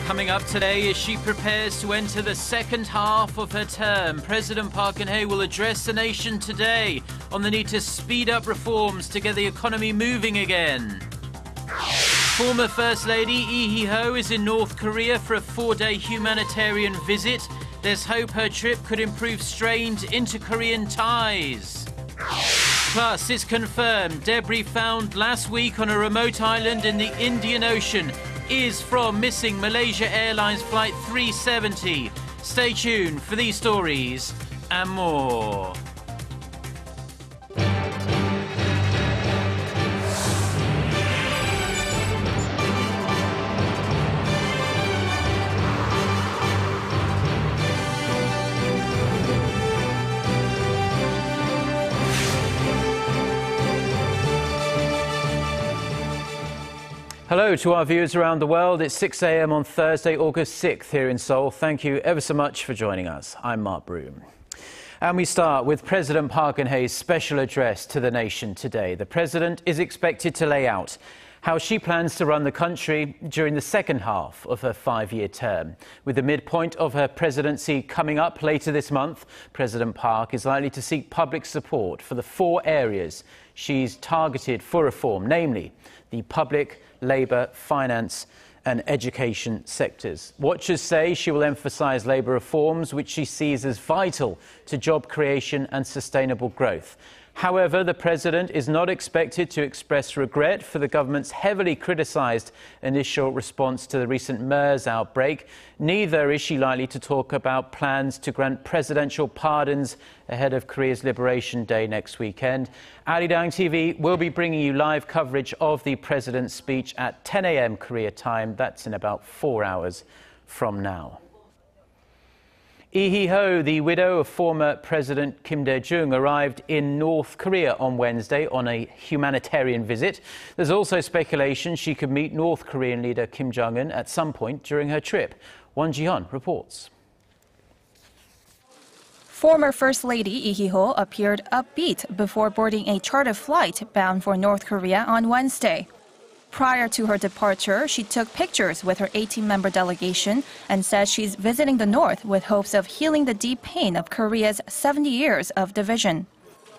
Coming up today, as she prepares to enter the second half of her term, President Park Geun-hye will address the nation today on the need to speed up reforms to get the economy moving again. Former First Lady Lee Hee-ho is in North Korea for a 4-day humanitarian visit. There's hope her trip could improve strained inter-Korean ties. Plus, it's confirmed debris found last week on a remote island in the Indian Ocean is from missing Malaysia Airlines Flight 370. Stay tuned for these stories and more. Hello to our viewers around the world. It's 6 a.m. on Thursday, August 6th here in Seoul. Thank you ever so much for joining us. I'm Mark Broome. And we start with President Park Geun-hye's special address to the nation today. The president is expected to lay out how she plans to run the country during the second half of her 5-year term. With the midpoint of her presidency coming up later this month, President Park is likely to seek public support for the 4 areas she's targeted for reform, namely the public, labour, finance and education sectors. Watchers say she will emphasise labour reforms, which she sees as vital to job creation and sustainable growth. However, the president is not expected to express regret for the government's heavily criticised initial response to the recent MERS outbreak. Neither is she likely to talk about plans to grant presidential pardons ahead of Korea's Liberation Day next weekend. Arirang TV will be bringing you live coverage of the president's speech at 10 a.m. Korea time. That's in about 4 hours from now. Lee Hee-ho, the widow of former President Kim Dae-jung, arrived in North Korea on Wednesday on a humanitarian visit. There's also speculation she could meet North Korean leader Kim Jong-un at some point during her trip. Won Ji-hyun reports. Former First Lady Lee Hee-ho appeared upbeat before boarding a charter flight bound for North Korea on Wednesday. Prior to her departure, she took pictures with her 18-member delegation and says she's visiting the North with hopes of healing the deep pain of Korea's 70 years of division.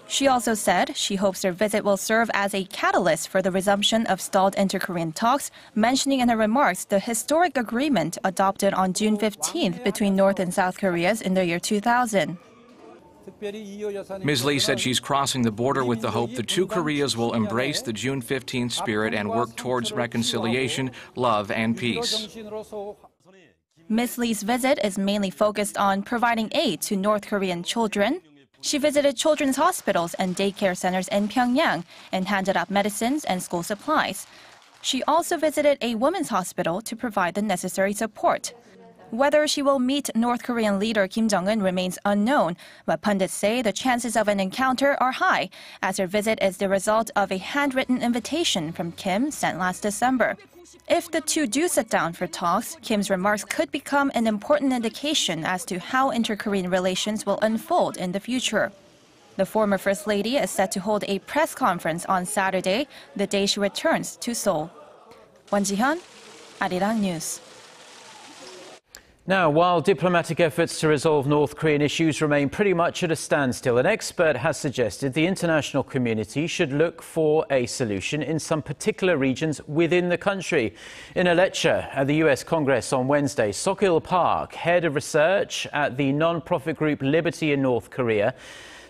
She also said she hopes her visit will serve as a catalyst for the resumption of stalled inter-Korean talks, mentioning in her remarks the historic agreement adopted on June 15th between North and South Koreas in the year 2000. Ms. Lee said she's crossing the border with the hope the two Koreas will embrace the June 15th spirit and work towards reconciliation, love, and peace. Ms. Lee's visit is mainly focused on providing aid to North Korean children. She visited children's hospitals and daycare centers in Pyongyang and handed out medicines and school supplies. She also visited a women's hospital to provide the necessary support. Whether she will meet North Korean leader Kim Jong-un remains unknown, but pundits say the chances of an encounter are high, as her visit is the result of a handwritten invitation from Kim sent last December. If the two do sit down for talks, Kim's remarks could become an important indication as to how inter-Korean relations will unfold in the future. The former First Lady is set to hold a press conference on Saturday, the day she returns to Seoul. Won Ji-hyun, Arirang News. Now, while diplomatic efforts to resolve North Korean issues remain pretty much at a standstill, an expert has suggested the international community should look for a solution in some particular regions within the country. In a lecture at the US Congress on Wednesday, Seok-il Park, head of research at the non-profit group Liberty in North Korea,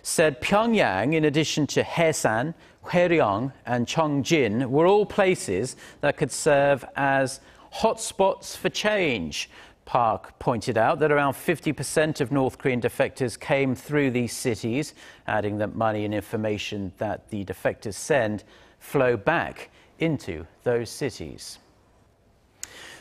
said Pyongyang, in addition to Haesan, Arirang and Cheongjin, were all places that could serve as hotspots for change. Park pointed out that around 50% of North Korean defectors came through these cities, adding that money and information that the defectors send flow back into those cities.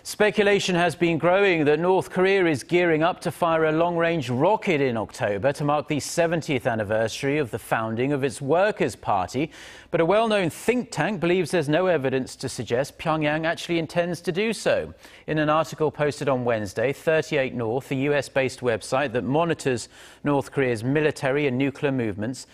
Speculation has been growing that North Korea is gearing up to fire a long-range rocket in October to mark the 70th anniversary of the founding of its Workers' Party. But a well-known think tank believes there's no evidence to suggest Pyongyang actually intends to do so. In an article posted on Wednesday, 38 North, a US-based website that monitors North Korea's military and nuclear movements,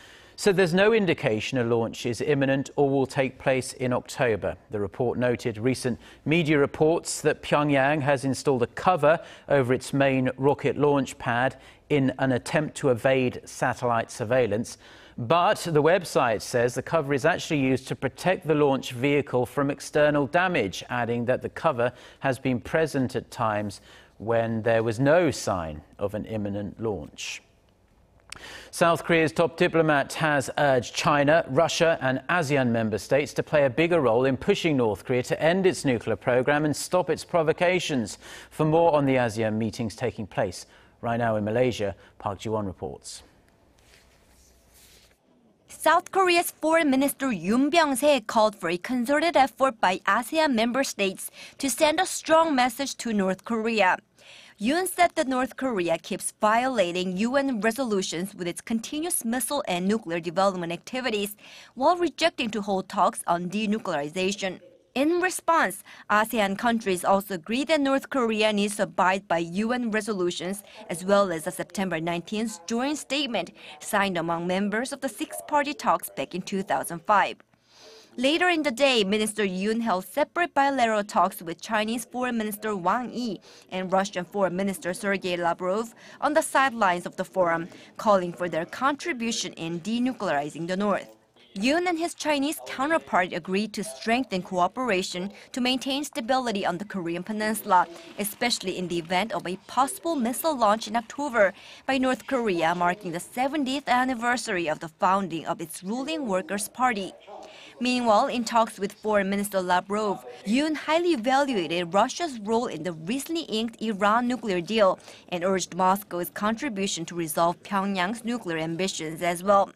So there's no indication a launch is imminent or will take place in October. The report noted recent media reports that Pyongyang has installed a cover over its main rocket launch pad in an attempt to evade satellite surveillance. But the website says the cover is actually used to protect the launch vehicle from external damage, adding that the cover has been present at times when there was no sign of an imminent launch. South Korea's top diplomat has urged China, Russia and ASEAN member states to play a bigger role in pushing North Korea to end its nuclear program and stop its provocations. For more on the ASEAN meetings taking place right now in Malaysia, Park Geun-hye reports. South Korea's Foreign Minister Yoon Byung-se called for a concerted effort by ASEAN member states to send a strong message to North Korea. Yoon said that North Korea keeps violating UN resolutions with its continuous missile and nuclear development activities, while rejecting to hold talks on denuclearization. In response, ASEAN countries also agreed that North Korea needs to abide by UN resolutions, as well as a September 19th joint statement signed among members of the six-party talks back in 2005. Later in the day, Minister Yoon held separate bilateral talks with Chinese Foreign Minister Wang Yi and Russian Foreign Minister Sergei Lavrov on the sidelines of the forum, calling for their contribution in denuclearizing the North. Yoon and his Chinese counterpart agreed to strengthen cooperation to maintain stability on the Korean peninsula, especially in the event of a possible missile launch in October by North Korea, marking the 70th anniversary of the founding of its ruling Workers' Party. Meanwhile, in talks with Foreign Minister Lavrov, Yoon highly evaluated Russia's role in the recently inked Iran nuclear deal and urged Moscow's contribution to resolve Pyongyang's nuclear ambitions as well.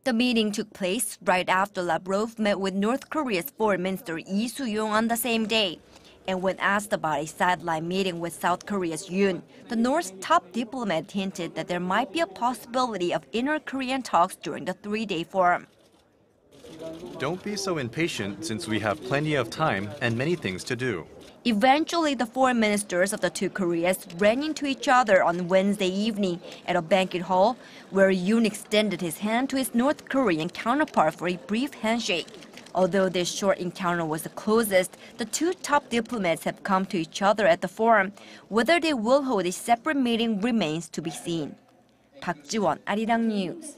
The meeting took place right after Lavrov met with North Korea's Foreign Minister Lee Soo-yong on the same day. And when asked about a sideline meeting with South Korea's Yoon, the North's top diplomat hinted that there might be a possibility of inter-Korean talks during the three-day forum. Don't be so impatient, since we have plenty of time and many things to do. Eventually, the foreign ministers of the two Koreas ran into each other on Wednesday evening at a banquet hall, where Yoon extended his hand to his North Korean counterpart for a brief handshake. Although this short encounter was the closest, the two top diplomats have come to each other at the forum. Whether they will hold a separate meeting remains to be seen. Park Ji-won, Arirang News.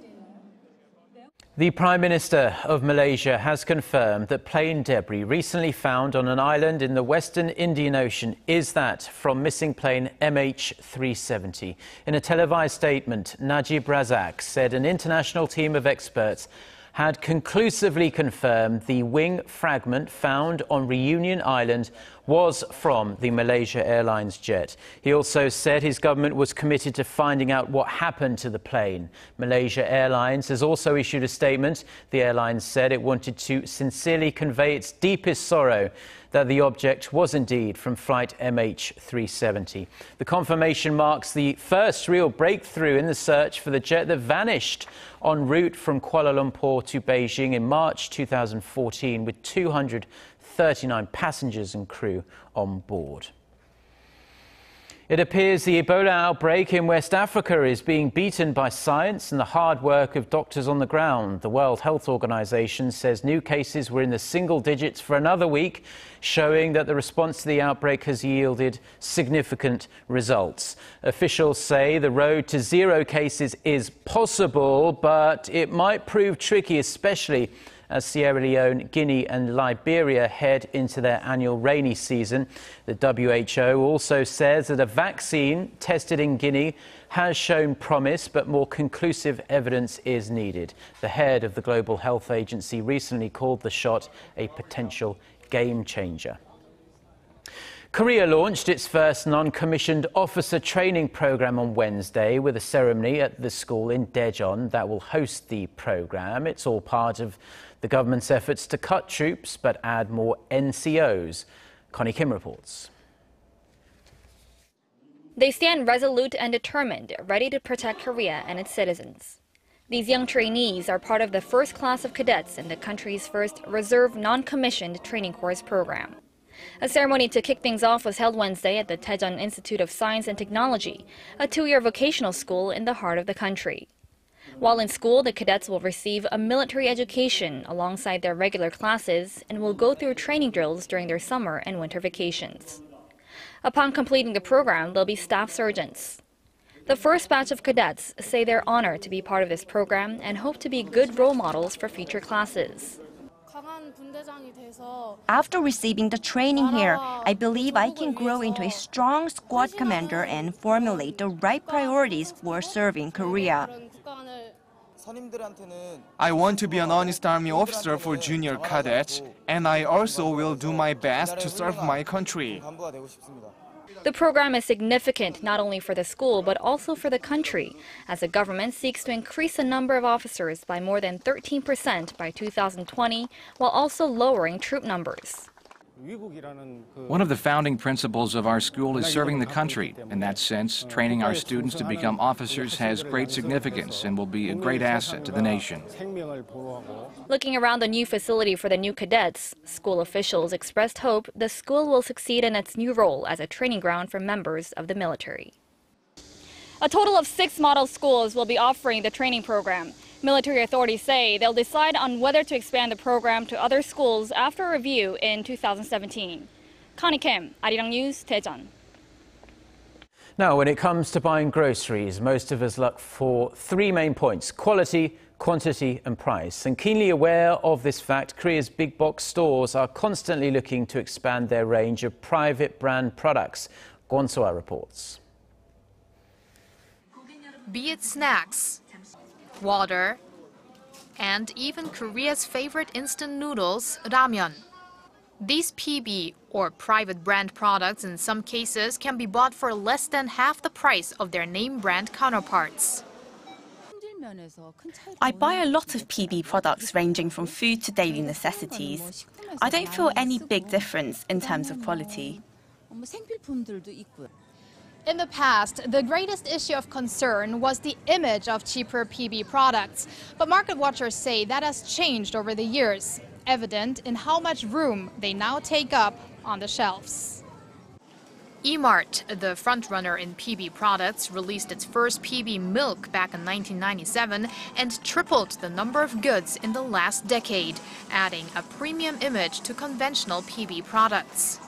The Prime Minister of Malaysia has confirmed that plane debris recently found on an island in the Western Indian Ocean is that from missing plane MH370. In a televised statement, Najib Razak said an international team of experts had conclusively confirmed the wing fragment found on Reunion Island was from the Malaysia Airlines jet. He also said his government was committed to finding out what happened to the plane. Malaysia Airlines has also issued a statement. The airline said it wanted to sincerely convey its deepest sorrow that the object was indeed from flight MH370. The confirmation marks the first real breakthrough in the search for the jet that vanished en route from Kuala Lumpur to Beijing in March 2014 with 239 passengers and crew on board. It appears the Ebola outbreak in West Africa is being beaten by science and the hard work of doctors on the ground. The World Health Organization says new cases were in the single digits for another week, showing that the response to the outbreak has yielded significant results. Officials say the road to zero cases is possible, but it might prove tricky, especially as Sierra Leone, Guinea and Liberia head into their annual rainy season. The WHO also says that a vaccine tested in Guinea has shown promise, but more conclusive evidence is needed. The head of the Global Health Agency recently called the shot a potential game changer. Korea launched its first non-commissioned officer training program on Wednesday with a ceremony at the school in Daejeon that will host the program. It's all part of the government's efforts to cut troops but add more NCOs. Connie Kim reports. They stand resolute and determined, ready to protect Korea and its citizens. These young trainees are part of the first class of cadets in the country's first reserve non-commissioned training course program. A ceremony to kick things off was held Wednesday at the Daejeon Institute of Science and Technology, a two-year vocational school in the heart of the country. While in school, the cadets will receive a military education alongside their regular classes and will go through training drills during their summer and winter vacations. Upon completing the program, they'll be staff sergeants. The first batch of cadets say they're honored to be part of this program and hope to be good role models for future classes. After receiving the training here, I believe I can grow into a strong squad commander and formulate the right priorities for serving Korea. I want to be an honest army officer for junior cadets, and I also will do my best to serve my country. The program is significant not only for the school but also for the country, as the government seeks to increase the number of officers by more than 13% by 2020, while also lowering troop numbers. One of the founding principles of our school is serving the country. In that sense, training our students to become officers has great significance and will be a great asset to the nation. Looking around the new facility for the new cadets, school officials expressed hope the school will succeed in its new role as a training ground for members of the military. A total of 6 model schools will be offering the training program. Military authorities say they'll decide on whether to expand the program to other schools after a review in 2017. Connie Kim, Arirang News, Daejeon. Now, when it comes to buying groceries, most of us look for 3 main points: quality, quantity and price. And keenly aware of this fact, Korea's big box stores are constantly looking to expand their range of private brand products. Kwon So-ah reports. Be it snacks, water, and even Korea's favorite instant noodles, ramyeon. These PB, or private brand products, in some cases can be bought for less than half the price of their name brand counterparts. I buy a lot of PB products ranging from food to daily necessities. I don't feel any big difference in terms of quality. In the past, the greatest issue of concern was the image of cheaper PB products. But market watchers say that has changed over the years, evident in how much room they now take up on the shelves. E-Mart, the frontrunner in PB products, released its first PB milk back in 1997 and tripled the number of goods in the last decade, adding a premium image to conventional PB products.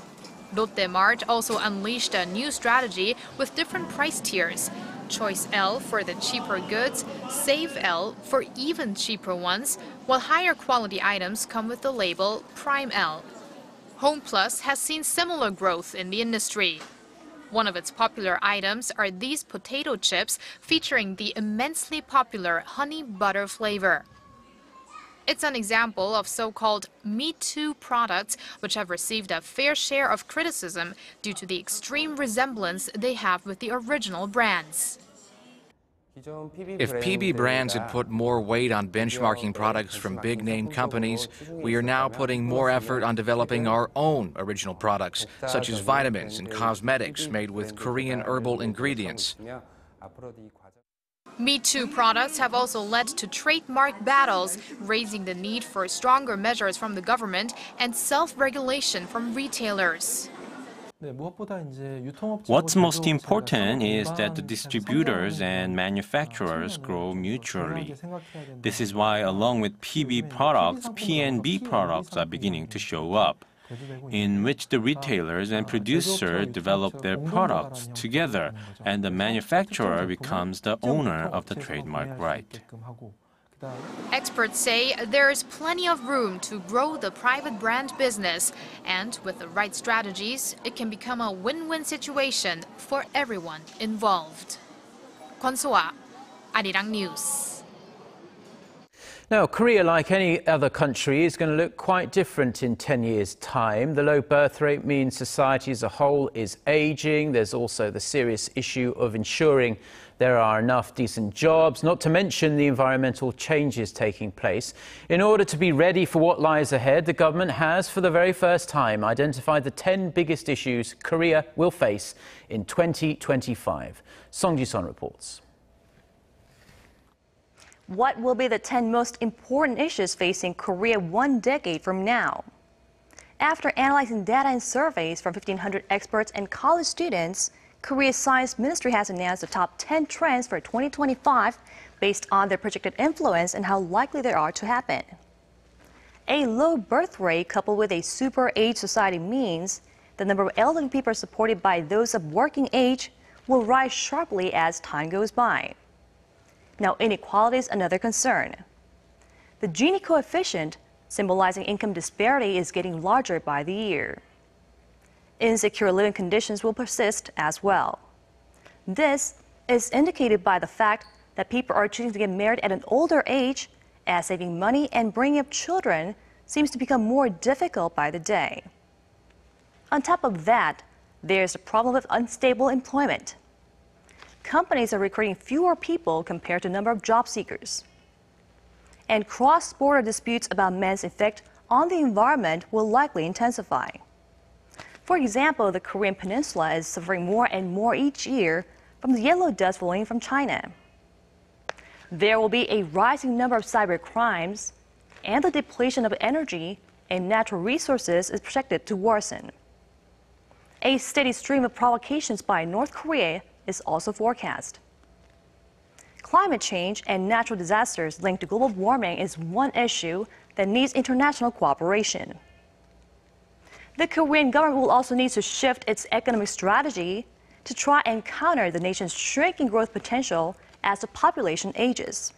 Lotte Mart also unleashed a new strategy with different price tiers. Choice L for the cheaper goods, Save L for even cheaper ones, while higher quality items come with the label Prime L. Home Plus has seen similar growth in the industry. One of its popular items are these potato chips featuring the immensely popular honey butter flavor. It's an example of so-called Me Too products, which have received a fair share of criticism due to the extreme resemblance they have with the original brands. If PB brands had put more weight on benchmarking products from big-name companies, we are now putting more effort on developing our own original products, such as vitamins and cosmetics made with Korean herbal ingredients. Me Too products have also led to trademark battles, raising the need for stronger measures from the government and self-regulation from retailers. What's most important is that the distributors and manufacturers grow mutually. This is why, along with PB products, P&B products are beginning to show up, in which the retailers and producer develop their products together and the manufacturer becomes the owner of the trademark right. Experts say there is plenty of room to grow the private brand business, and with the right strategies, it can become a win-win situation for everyone involved. Kwon So-ah, Arirang News. Now, Korea, like any other country, is going to look quite different in 10 years' time. The low birth rate means society as a whole is aging. There's also the serious issue of ensuring there are enough decent jobs, not to mention the environmental changes taking place. In order to be ready for what lies ahead, the government has, for the very first time, identified the 10 biggest issues Korea will face in 2025. Song Ji-sun reports. What will be the 10 most important issues facing Korea 1 decade from now? After analyzing data and surveys from 1,500 experts and college students, Korea's Science Ministry has announced the top 10 trends for 2025, based on their projected influence and how likely they are to happen. A low birth rate coupled with a super age society means the number of elderly people supported by those of working age will rise sharply as time goes by. Now, inequality is another concern. The Gini coefficient, symbolizing income disparity, is getting larger by the year. Insecure living conditions will persist as well. This is indicated by the fact that people are choosing to get married at an older age, as saving money and bringing up children seems to become more difficult by the day. On top of that, there's the problem with unstable employment. Companies are recruiting fewer people compared to the number of job seekers. And cross-border disputes about men's effect on the environment will likely intensify. For example, the Korean peninsula is suffering more and more each year from the yellow dust flowing from China. There will be a rising number of cyber crimes, and the depletion of energy and natural resources is projected to worsen. A steady stream of provocations by North Korea is also forecast. Climate change and natural disasters linked to global warming is one issue that needs international cooperation. The Korean government will also need to shift its economic strategy to try and counter the nation's shrinking growth potential as the population ages.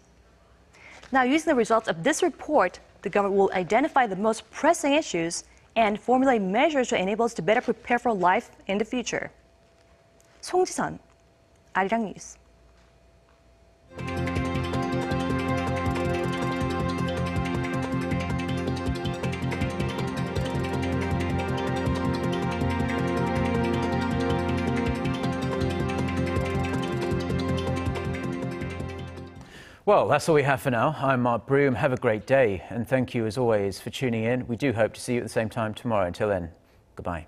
Now, using the results of this report, the government will identify the most pressing issues and formulate measures to enable us to better prepare for life in the future. 송지선, Arirang News. Well, that's all we have for now. I'm Mark Broome. Have a great day, and thank you as always for tuning in. We do hope to see you at the same time tomorrow. Until then, goodbye.